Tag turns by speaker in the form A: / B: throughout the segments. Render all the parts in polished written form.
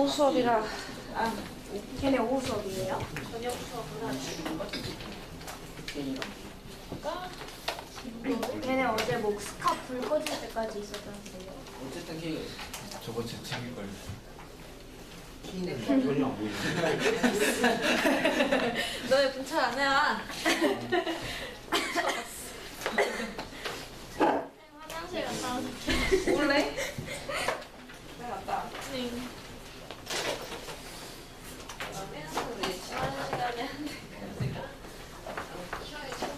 A: 오후 수업이라 걔네 오후 수업이에요?
B: 저녁 수업은 하지.
A: 걔네 어제 뭐 스카 불 꺼질 때까지 있었다는데요.
C: 어쨌든 걔 저번 주 챙길걸.
D: 키는 전혀 안 보이네.
B: 너 왜 분차 안 해와? 화장실 갔다 왔어.
A: 올래?
B: 왜 갔다 왔지? 그러면 우리 지난 시간에 한 내가 키워의 처음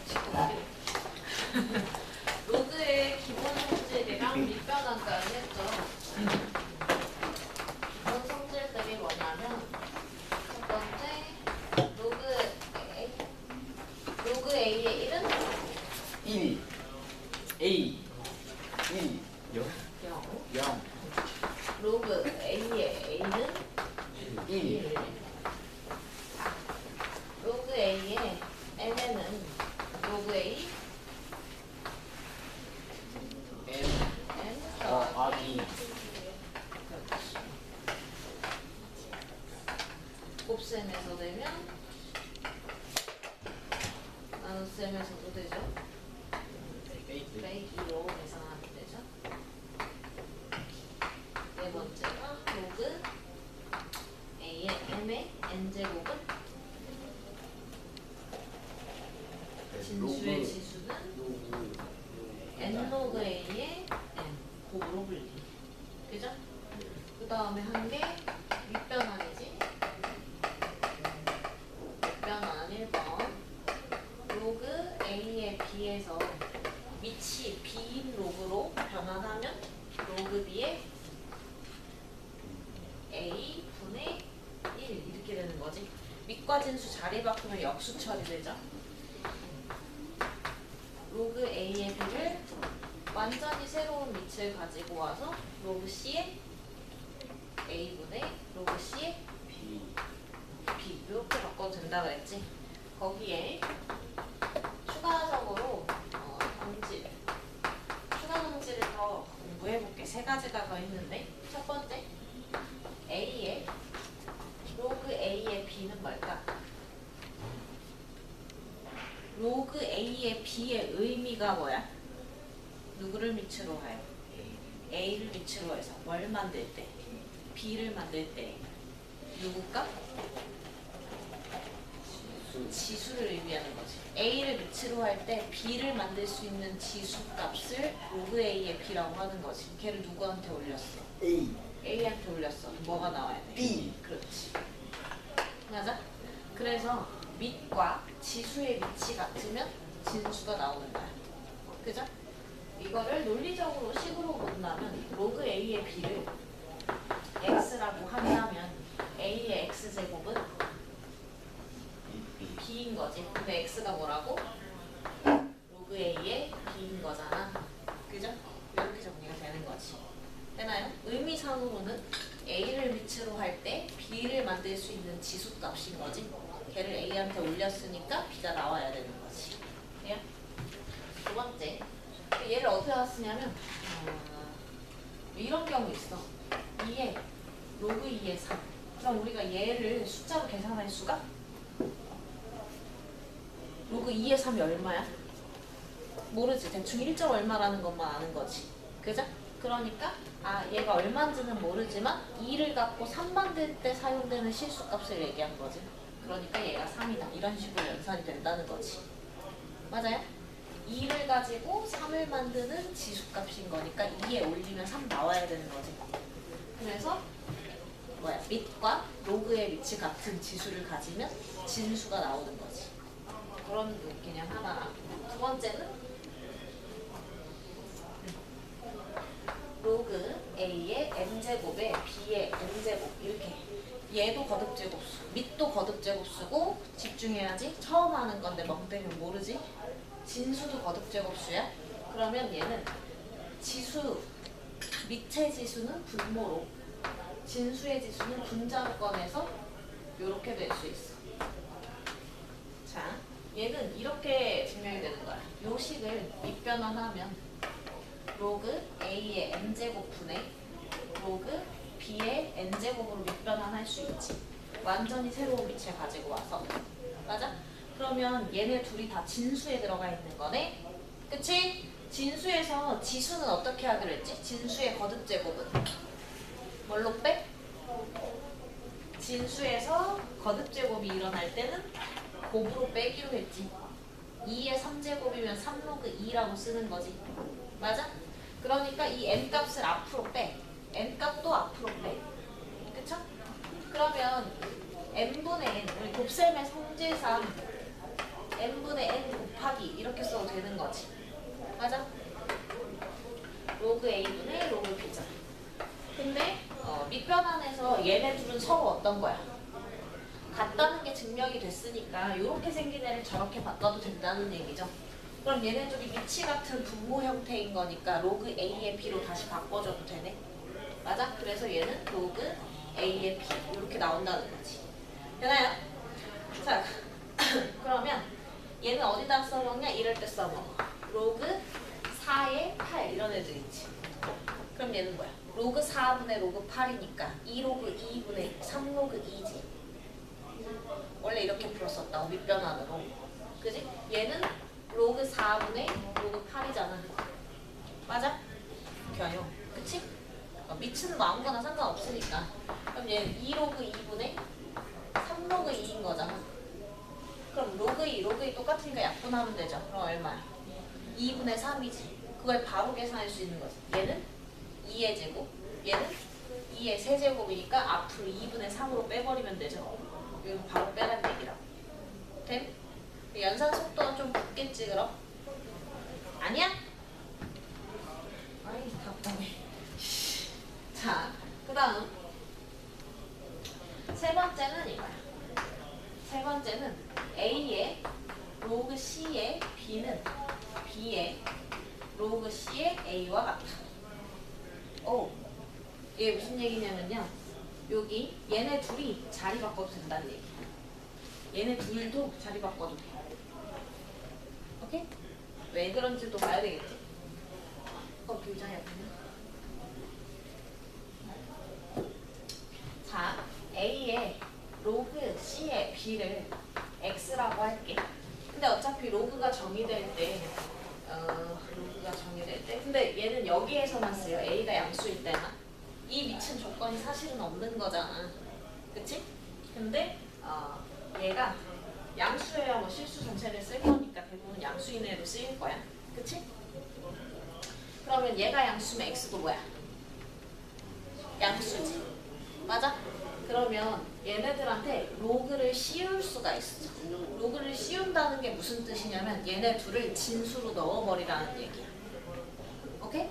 B: 로드의 기본 성질이랑 밑변환까지 했죠. 기본 성질들이 뭐냐면 첫 번째 로그 A의 1은
C: 1 A 1 0
B: 0
C: 0
B: 로그 A의 A는
C: 1
B: 로그 A의 N에는 로그 A
C: M
B: N
C: 더하기
B: 그렇지. 곱셈에서 되면 나눗셈에서도 되죠.
C: A
B: 2로 계산하면 되죠. 네 번째가 로그 A의 M의 N제곱은 진수의 지수는 N 로그 A의 M 곱으로 불리. 그죠? 그 다음에 한 개 윗변환이지. 윗변환 1번 로그 A의 B에서 밑이 B인 로그로 변환하면 로그 B의 A 분의 1 이렇게 되는 거지. 밑과 진수 자리 바꾸면 역수 처리되죠. 로그 A의 B를 완전히 새로운 밑을 가지고 와서 로그 C의 A분의 로그 C의
C: B
B: B 이렇게 바꿔도 된다 그랬지. 거기에 추가적으로 추가 성질을 더 공부해볼게. 세 가지가 더 있는데 첫 번째 A의 로그 A의 B는 뭘까? 로그 A의 B의 의미가 뭐야? 누구를 밑으로 해요? A를 밑으로 해서 뭘 만들 때? B를 만들 때 누구값? 지수를 의미하는 거지. A를 밑으로 할 때 B를 만들 수 있는 지수 값을 로그 A의 B라고 하는 거지. 걔를 누구한테 올렸어?
C: A
B: A한테 올렸어. 뭐가 나와야 돼?
C: B
B: 그렇지. 맞아? 그래서 밑과 지수의 밑이 같으면 진수가 나오는 거야. 그죠? 이거를 논리적으로 식으로 본다면 로그 A의 B를 X라고 한다면 A의 X제곱은 B인 거지. 근데 X가 뭐라고? 로그 A의 B인 거잖아. 그죠? 이렇게 정리가 되는 거지. 되나요? 의미상으로는 A를 밑으로 할 때 B를 만들 수 있는 지수값인 거지. 걔를 A한테 올렸으니까 B가 나와야 되는 거지. 돼요? 두 번째, 얘를 어디다 쓰냐면 이런 경우 있어. 2에 로그 2의 3. 그럼 우리가 얘를 숫자로 계산할 수가? 로그 2의 3이 얼마야? 모르지. 대충 1점 얼마라는 것만 아는 거지. 그죠? 그러니까 얘가 얼마인지는 모르지만 2를 갖고 3 만들 때 사용되는 실수값을 얘기한 거지. 그러니까 얘가 3이다. 이런 식으로 연산이 된다는 거지. 맞아요? 2를 가지고 3을 만드는 지수값인 거니까 2에 올리면 3 나와야 되는 거지. 그래서 밑과 로그의 밑이 같은 지수를 가지면 진수가 나오는 거지. 그런 개념 하나. 두 번째는 로그 A의 N제곱에 B의 N제곱 이렇게. 얘도 거듭제곱수, 밑도 거듭제곱수고 집중해야지. 처음 하는 건데 멍 때리면 모르지. 진수도 거듭제곱수야. 그러면 얘는 지수, 밑의 지수는 분모로, 진수의 지수는 분자로 꺼내서 이렇게 될 수 있어. 자, 얘는 이렇게 증명이 되는 거야. 요 식을 밑변환하면 로그 A의 N제곱분의 로그 b의 n제곱으로 밑변환할 수 있지. 완전히 새로운 밑을 가지고 와서. 맞아? 그러면 얘네 둘이 다 진수에 들어가 있는 거네. 그치? 진수에서 지수는 어떻게 하기로 했지? 진수의 거듭제곱은 뭘로 빼? 진수에서 거듭제곱이 일어날 때는 곱으로 빼기로 했지. 2의 3제곱이면 3로그 2라고 쓰는 거지. 맞아? 그러니까 이 n값을 앞으로 빼. n값도 앞으로 빼. 그쵸? 그러면 n분의 n, 우리 곱셈의 성질상 n분의 n 곱하기 이렇게 써도 되는 거지. 맞아? 로그 a분의 로그 b잖아. 근데 밑변환에서 얘네 둘은 서로 어떤 거야? 같다는 게 증명이 됐으니까 이렇게 생긴 애를 저렇게 바꿔도 된다는 얘기죠. 그럼 얘네 둘이 밑이 같은 분모 형태인 거니까 로그 a의 b로 다시 바꿔줘도 되네. 맞아? 그래서 얘는 로그 a의 b 이렇게 나온다는 거지. 되나요? 자, 그러면 얘는 어디다 써먹냐? 이럴 때 써먹어. 로그 4의 8 이런 애들 있지. 그럼 얘는 뭐야? 로그 4분의 로그 8이니까 2로그 2분의 3로그 2지. 원래 이렇게 풀었었다고 밑변환으로. 그지? 얘는 로그 4분의 로그 8이잖아. 맞아? 겨요. 그치? 밑은 뭐 아무거나 상관없으니까. 그럼 얘는 2로그 2분의 3로그 2인 거잖아. 그럼 로그 2, 로그 2 똑같으니까 약분하면 되죠. 그럼 얼마야? 2분의 3이지. 그걸 바로 계산할 수 있는 거지. 얘는 2의 제곱, 얘는 2의 세제곱이니까 앞으로 2분의 3으로 빼버리면 되죠. 이거 바로 빼란 얘기라고. 됨? 연산 속도가 좀 붙겠지 그럼? 아니야? 아이 답답해. 자, 그 다음 세 번째는 이거야. 세 번째는 A의 로그 C의 B는 B의 로그 C의 A와 같아. 이게 무슨 얘기냐면요. 여기 얘네 둘이 자리 바꿔도 된다는 얘기야. 얘네 둘도 자리 바꿔도 돼. 오케이? 왜 그런지도 봐야 되겠지? 굉장히 아프네. 자, A의 로그 C의 B를 X라고 할게. 근데 어차피 로그가 정의될 때 근데 얘는 여기에서만 쓰여. A가 양수일 때만. 이 밑은 조건이 사실은 없는 거잖아. 그치? 근데 얘가 양수여야 뭐 실수 전체를 쓸 거니까 대부분 양수인 애로 쓰일 거야. 그치? 그러면 얘가 양수면 X도 뭐야? 양수지. 맞아? 그러면 얘네들한테 로그를 씌울 수가 있어. 로그를 씌운다는 게 무슨 뜻이냐면 얘네 둘을 진수로 넣어버리라는 얘기야. 오케이?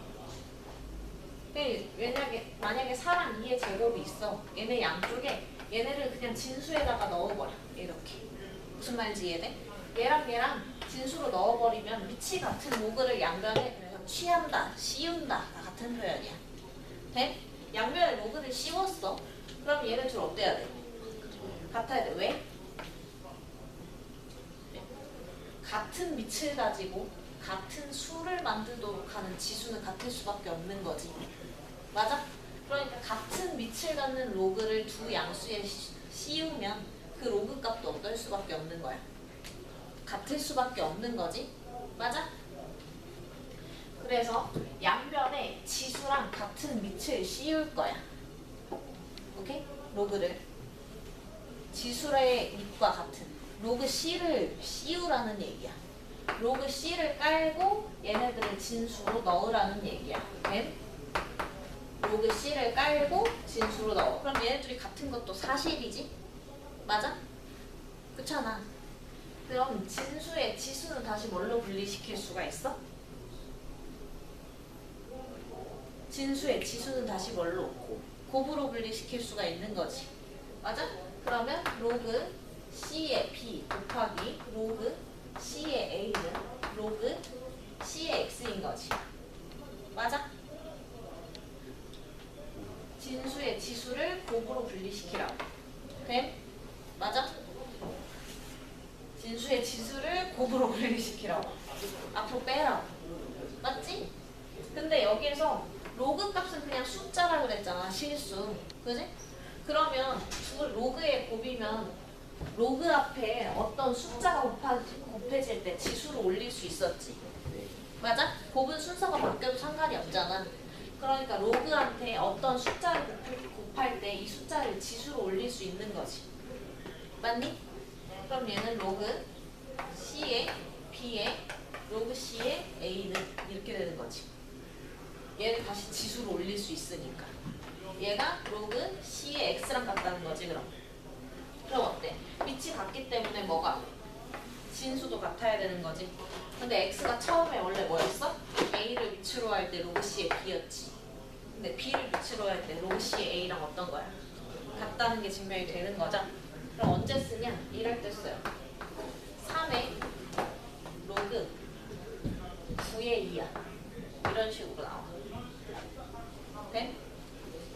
B: 만약에 4랑 2의 제곱이 있어. 얘네 양쪽에 얘네를 그냥 진수에다가 넣어버려. 이렇게. 무슨 말인지 이해돼? 얘랑 진수로 넣어버리면 밑이 같은 로그를 양변에 그래서 취한다, 씌운다 같은 표현이야. 돼? 양변에 로그를 씌웠어. 그럼 얘네 둘 어때야 돼? 같아야 돼. 왜? 같은 밑을 가지고 같은 수를 만들도록 하는 지수는 같을 수밖에 없는 거지. 맞아? 그러니까 같은 밑을 갖는 로그를 두 양수에 씌우면 그 로그 값도 어떨 수밖에 없는 거야. 같을 수밖에 없는 거지. 맞아? 그래서 양변에 지수랑 같은 밑을 씌울 거야. 오케이? 로그를 지수의 밑과 같은 로그 C를 씌우라는 얘기야. 로그 C를 깔고 얘네들을 진수로 넣으라는 얘기야. 됨? 로그 C를 깔고 진수로 넣어. 그럼 얘네들이 같은 것도 사실이지? 맞아? 그렇잖아. 그럼 진수의 지수는 다시 뭘로 분리시킬 수가 있어? 진수의 지수는 다시 뭘로? 곱으로 분리시킬 수가 있는 거지. 맞아? 그러면 로그 C의 B 곱하기 로그 C의 A는 로그 C의 X인 거지. 맞아? 진수의 지수를 곱으로 분리시키라고. 됨? 맞아? 진수의 지수를 곱으로 분리시키라고. 앞으로 빼라고. 맞지? 근데 여기에서 로그 값은 그냥 숫자라 그랬잖아. 실수. 수. 그지? 그러면 로그의 곱이면 로그 앞에 어떤 숫자가 곱해질 때 지수를 올릴 수 있었지.
C: 네.
B: 맞아? 곱은 순서가 바뀌어도 상관이 없잖아. 그러니까 로그한테 어떤 숫자를 곱할 때 이 숫자를 지수로 올릴 수 있는 거지. 맞니? 그럼 얘는 로그 C에 B에 로그 C에 A는 이렇게 되는 거지. 얘를 다시 지수로 올릴 수 있으니까. 얘가 로그 C에 X랑 같다는 거지 그럼. 그럼 어때? 밑이 같기 때문에 뭐가? 진수도 같아야 되는 거지. 근데 X가 처음에 원래 뭐였어? A를 밑으로 할 때 로그 C에 B였지. 근데 B를 밑으로 할 때 로그 C에 A랑 어떤 거야? 같다는 게 증명이 되는 거죠. 그럼 언제 쓰냐? 이럴 때 써요. 3의 로그 9의 2야. 이런 식으로 나와. 네?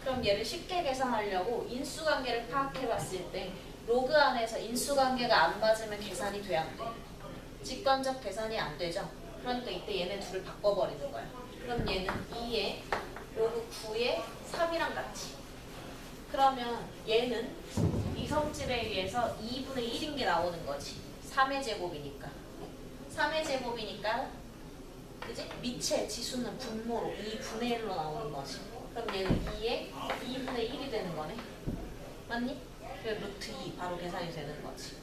B: 그럼 얘를 쉽게 계산하려고 인수관계를 파악해봤을 때 로그 안에서 인수관계가 안 맞으면 계산이 돼, 안 돼? 직관적 계산이 안 되죠? 그러니까 이때 얘네 둘을 바꿔버리는 거야. 그럼 얘는 2에 로그 9에 3이랑 같이. 그러면 얘는 이성질에 의해서 2분의 1인 게 나오는 거지. 3의 제곱이니까. 3의 제곱이니까 그지? 밑에 지수는 분모로 2분의 1로 나오는 거지. 그럼 얘는 2에 2분의 1이 되는 거네. 맞니? 그래서 루트 2 바로 계산이 되는 거지.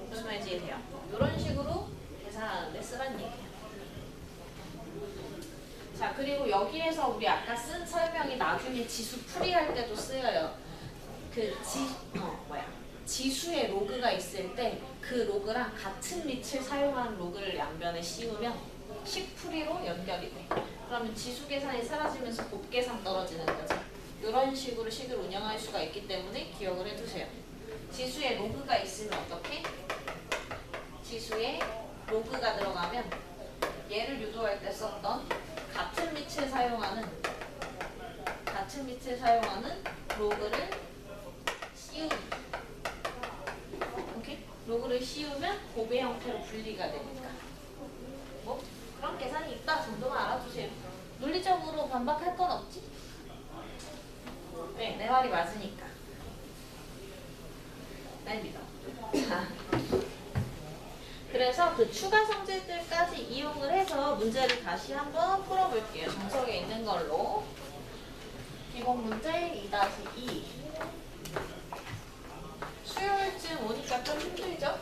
B: 무슨 말인지 이해돼요? 이런 식으로 계산하는데 쓰란 얘기야. 자, 그리고 여기에서 우리 아까 쓴 설명이 나중에 지수 풀이할 때도 쓰여요. 지수의 로그가 있을 때 그 로그랑 같은 밑을 사용하는 로그를 양변에 씌우면 식풀이로 연결이 돼. 그러면 지수 계산이 사라지면서 곱 계산 떨어지는 거지. 이런 식으로 식을 운영할 수가 있기 때문에 기억을 해두세요. 지수에 로그가 있으면 어떻게? 지수에 로그가 들어가면 얘를 유도할 때 썼던 같은 밑을 사용하는 로그를 씌우기. 오케이? 로그를 씌우면 곱의 형태로 분리가 되니까. 뭐 그런 계산이 있다 정도만 알아두세요. 논리적으로 반박할 건 없지? 네, 내 말이 맞으니까. 날 믿어. 자, 그래서 그 추가 성질들까지 이용을 해서 문제를 다시 한번 풀어볼게요. 정석에 있는 걸로. 기본 문제 2-2. 수요일쯤 오니까 좀 힘들죠?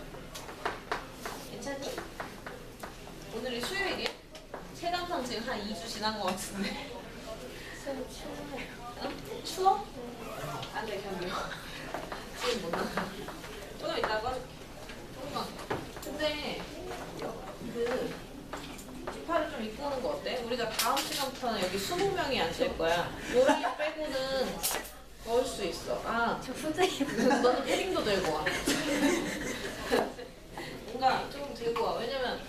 B: 괜찮니? 오늘이 수요일이야? 체감상 지금 한 2주 지난 것 같은데.
A: 쌤 추워요.
B: 어? 추워? 안 돼, 견뎌. 지금 못 나가. 조금 이따가 꺼줄게. 조금만. 근데, 뒷팔을 좀 입고 오는 거 어때? 우리가 다음 시간부터는 여기 20명이 앉을 거야. 요리 빼고는 넣을 수 있어. 아,
A: 저 후드에
B: 너는 패딩도 들고 와. 뭔가 좀 들고 와. 왜냐면,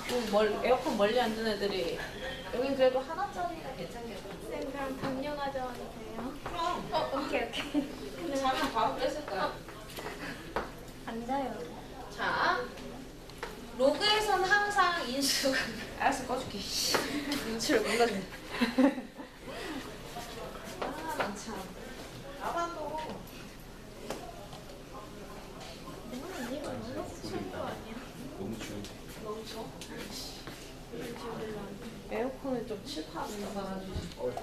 B: 좀 에어컨 멀리 앉은 애들이, 여긴 그래도 하나짜리는 괜찮겠다.
A: 쌤 그럼 담요 가져와도 돼요?
B: 그럼,
A: 오케이.
B: 근데 자면 바로 뺐을 거야.
A: 앉아요.
B: 자, 로그에선 항상 인수가 알았어 꺼줄게. 눈치를 뭔가 좀. 난 참. 나반도.
A: 오늘 이거 너무 추운 거 아니야?
C: 너무 추워.
B: 너무 추워? 에어컨을 좀 칠하고 나가지고.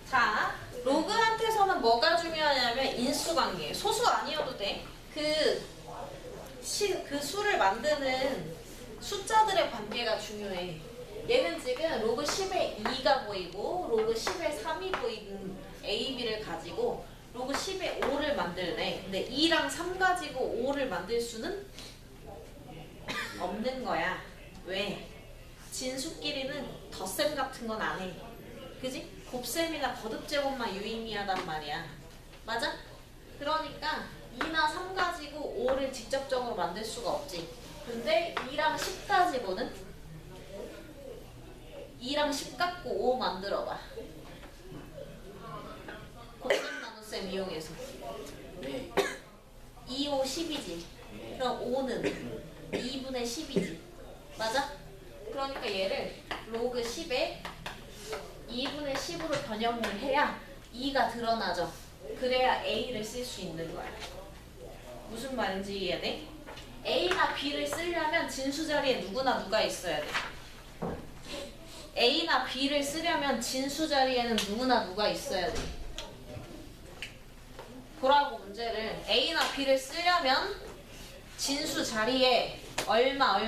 B: 자, 로그한테서는 뭐가 중요하냐면 인수관계. 소수 아니어도 돼. 그 수를 만드는 숫자들의 관계가 중요해. 얘는 지금 로그 10에 2가 보이고 로그 10에 3이 보이는 A, B를 가지고 로그 10에 5를 만들래. 근데 2랑 3 가지고 5를 만들 수는 없는 거야. 왜? 진수끼리는 덧셈 같은 건 안 해. 그지? 곱셈이나 거듭제곱만 유의미하단 말이야. 맞아? 그러니까 2나 3 가지고 5를 직접적으로 만들 수가 없지. 근데 2랑 10 가지고는 2랑 10 갖고 5 만들어봐. 곱셈 나눗셈 이용해서.
C: 네.
B: 2, 5, 10이지. 그럼 5는 2분의 10이지. 맞아? 그러니까 얘를 로그 10에 2분의 10으로 변형을 해야 2가 드러나죠. 그래야 A를 쓸 수 있는 거야. 무슨 말인지 이해돼? A나 B를 쓰려면 진수 자리에 누구나 누가 있어야 돼. A나 B를 쓰려면 진수 자리에는 누구나 누가 있어야 돼. 보라고 문제를. A나 B를 쓰려면 진수 자리에 얼마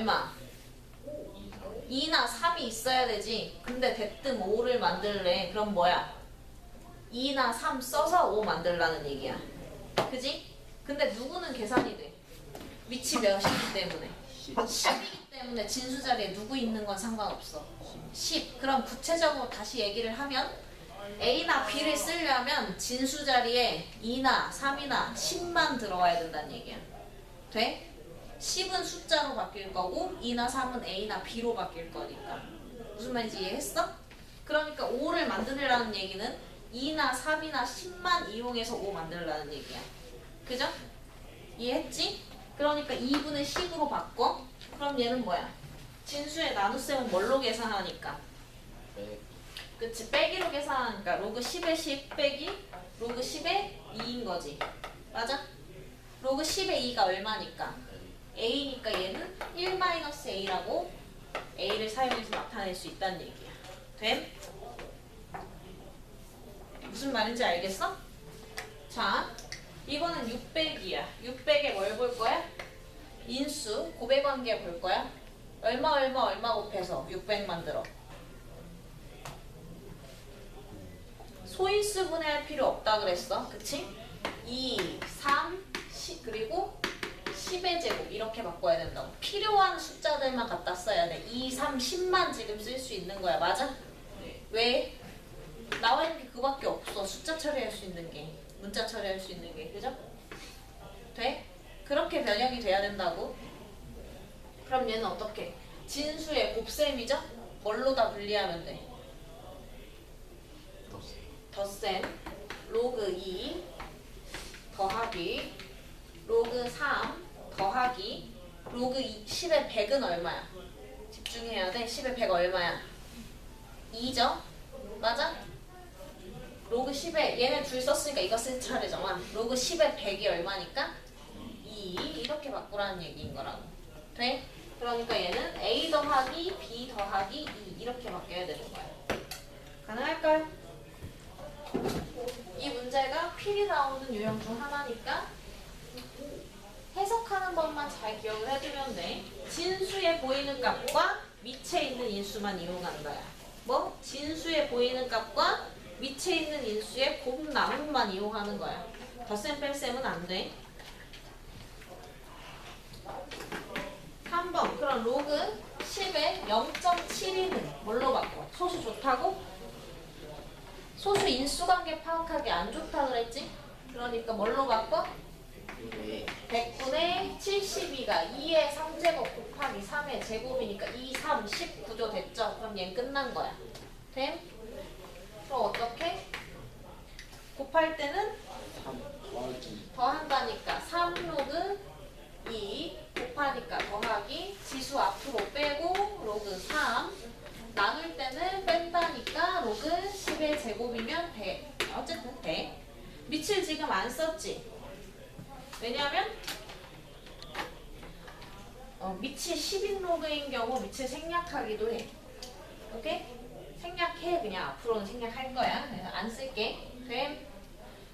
B: 2나 3이 있어야 되지. 근데 대뜸 5를 만들래. 그럼 뭐야? 2나 3 써서 5 만들라는 얘기야. 그지? 근데 누구는 계산이 돼. 위치 몇이기 때문에. 10이기 때문에 진수 자리에 누구 있는 건 상관없어. 10. 그럼 구체적으로 다시 얘기를 하면 A나 B를 쓰려면 진수 자리에 2나 3이나 10만 들어와야 된다는 얘기야. 돼? 10은 숫자로 바뀔 거고 2나 3은 A나 B로 바뀔 거니까. 무슨 말인지 이해했어? 그러니까 5를 만들으라는 얘기는 2나 3이나 10만 이용해서 5 만들라는 얘기야. 그죠? 이해했지? 그러니까 2분의 10으로 바꿔. 그럼 얘는 뭐야? 진수의 나눗셈은 뭘로 계산하니까? 그치, 빼기로 계산하니까 로그 10의 10 빼기 로그 10의 2인 거지. 맞아? 로그 10의 2가 얼마니까? A니까 얘는 1-A라고 A를 사용해서 나타낼 수 있다는 얘기야. 돼? 무슨 말인지 알겠어? 자, 이거는 600이야. 600에 뭘 볼 거야? 인수, 고배관계 볼 거야. 얼마 곱해서 600 만들어. 소인수 분해할 필요 없다 그랬어. 그치? 2, 3, 10 그리고 10의 제곱 이렇게 바꿔야 된다고. 필요한 숫자들만 갖다 써야 돼. 2, 3, 10만 지금 쓸 수 있는 거야. 맞아? 왜? 나와 있는 게 그거밖에 없어. 숫자 처리할 수 있는 게. 문자 처리할 수 있는 게. 그죠? 돼? 그렇게 변형이 돼야 된다고. 그럼 얘는 어떻게? 진수의 곱셈이죠? 뭘로 다 분리하면 돼? 덧셈 로그 2 더하기 로그 3 더하기 로그 10의 100은 얼마야? 집중해야 돼. 10의 100 얼마야? 2죠? 맞아? 로그 10에 얘네 둘 썼으니까 이거 쓸 차례잖아. 로그 10의 100이 얼마니까? 2 이렇게 바꾸라는 얘기인 거라고. 돼? 그러니까 얘는 A 더하기 B 더하기 2 이렇게 바뀌어야 되는 거야. 가능할까요? 이 문제가 필히 나오는 유형 중 하나니까 해석하는 것만 잘 기억을 해두면 돼. 진수에 보이는 값과 밑에 있는 인수만 이용하는 거야. 뭐? 진수에 보이는 값과 밑에 있는 인수의 곱 나눔만 이용하는 거야. 덧셈 뺄셈은 안 돼. 3번. 그럼 로그 10의 0.72는 뭘로 바꿔? 소수 좋다고? 소수 인수관계 파악하기 안 좋다 그랬지? 그러니까 뭘로 바꿔? 100분의 72가 2의 3제곱 곱하기 3의 제곱이니까 2, 3, 10 구조 됐죠? 그럼 얘는 끝난 거야. 됨? 그럼 어떻게? 곱할 때는 더한다니까 3 로그 2 곱하니까 더하기 지수 앞으로 빼고 로그 3 나눌 때는 뺀다니까 로그 10의 제곱이면 돼. 어쨌든 돼. 밑을 지금 안 썼지? 왜냐하면 밑이 10인 로그인 경우 밑을 생략하기도 해. 오케이? 생략해. 그냥 앞으로는 생략할 거야. 그래서 안 쓸게. 돼?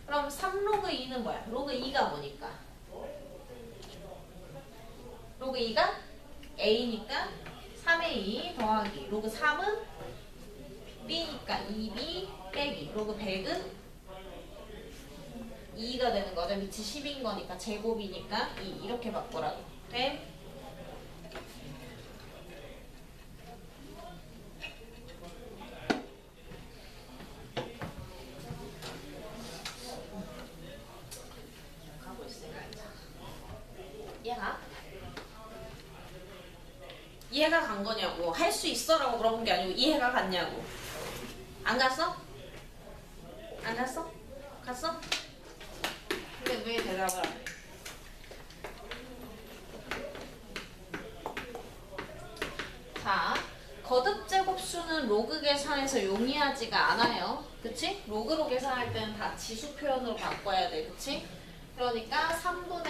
B: 그럼 3 로그 2는 뭐야? 로그 2가 뭐니까? 로그 2가 A니까 3의 2 더하기 로그 3은 B니까 2B 빼기 로그 100은 2가 되는 거죠. 밑이 10인 거니까 제곱이니까 2 이렇게 바꾸라고. 돼? 가고 있으니까 얘가 이해가 간 거냐고. 할 수 있어? 라고 물어본 게 아니고 이해가 갔냐고. 안 갔어? 안 갔어? 갔어? 근데 왜 대답을 안 해? 자, 거듭 제곱수는 로그 계산에서 용이하지가 않아요. 그치? 로그로 계산할 때는 다 지수 표현으로 바꿔야 돼. 그치? 그러니까 3분의